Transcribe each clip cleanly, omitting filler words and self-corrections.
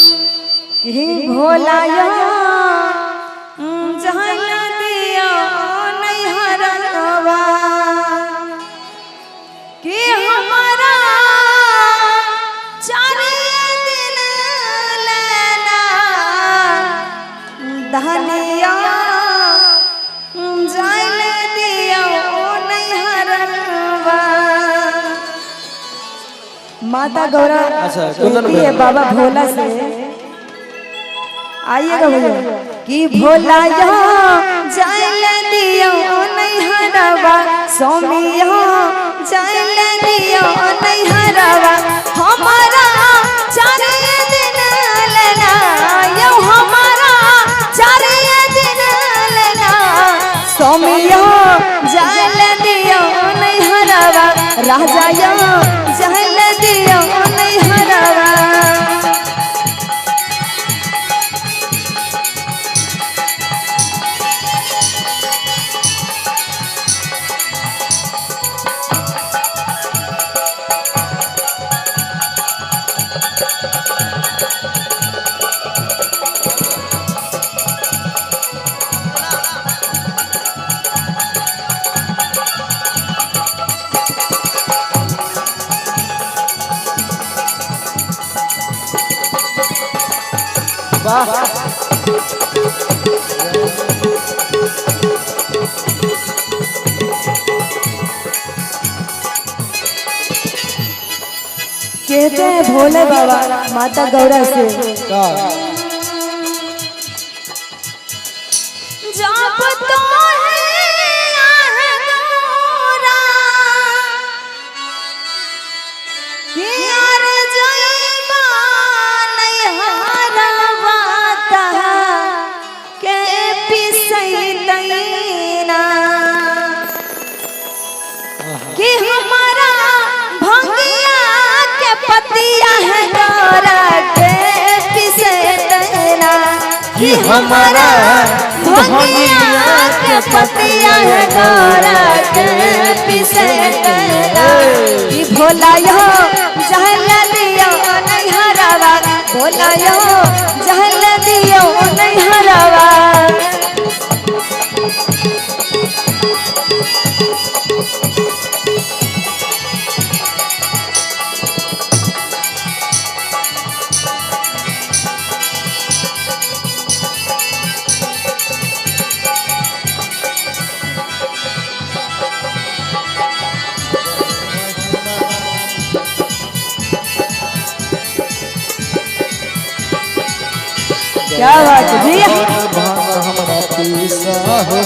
कि भोला जहल दिया नहीं हरवा कि हमारा चारे दिन लेना धनिया जहल दिया नहीं हरवा। माता गौरा कहती है बाबा भोला से, आइएगा भैया, कि भोला जल दियो नहीं हरवा, स्वामिया जल दियो नहीं हरवा, हमारा चारे दिन लेना यो हमारा चारे दिन लेना, स्वामिया जल दियो नहीं हरवा, राजा जल दियो नहीं हरवा। कहते हैं भोले बाबा माता गौरा से, जब तो है गौरा कि यार जइबा नहीं हरवा के पिसैलैना, कि हमारा भंगिया के पतिया है गौरा के पिसैलैना, कि हमारा भंगिया के पतिया है गौरा के पिसैलैना, कि भोला जहल दियो नहीं हरवा, भोला जहल दियो नहीं हरवा। क्या बात है जी, हमारा पीसा हो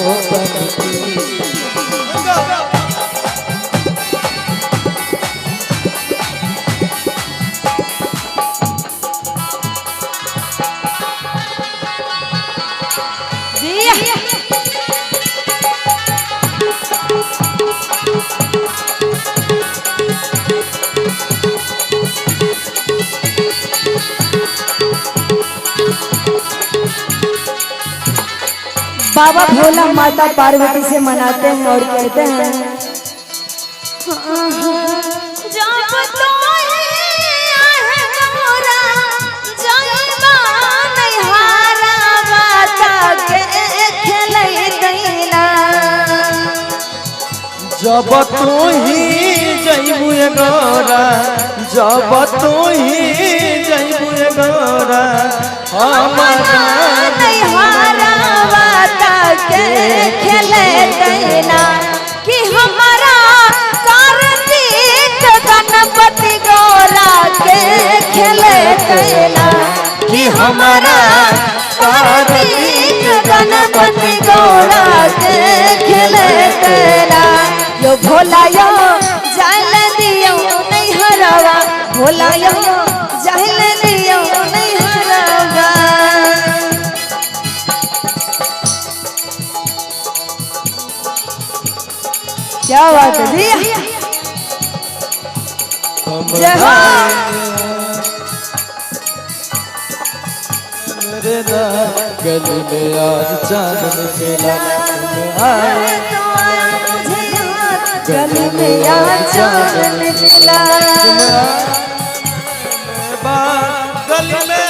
बाबा भोला माता पार्वती से मनाते हैं और कहते हैं, जब तो है गौरा जइबा नहीं हरवा के खेलैना, जब तू ही जइबू गौरा, जब तू ही जइबू गौरा, हमारा नहीं हरवा के खेलैना, कि हमारा कार्तिक गणपति गौरा के खेलैना, कि हमारा कार्तिक गणपति गौरा के खेलैना, यो भोला जल दियो नहीं हरवा, भोला जल दियो नहीं हरवा। क्या बात है जी, गली में आज चांद निकला, गली में आज चांद निकला, गली में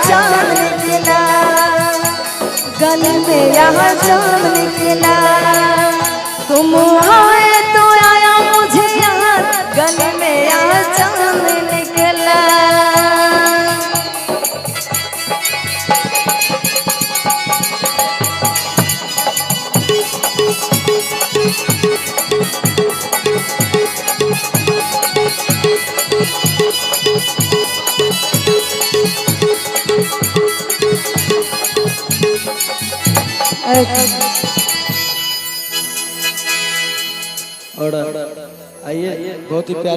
चांद निकला, गले में यहाँ चांद निकला। तुम आए तो आया मुझे याद, गले में यहाँ चांद निकला। और आइए बहुत ही प्यारे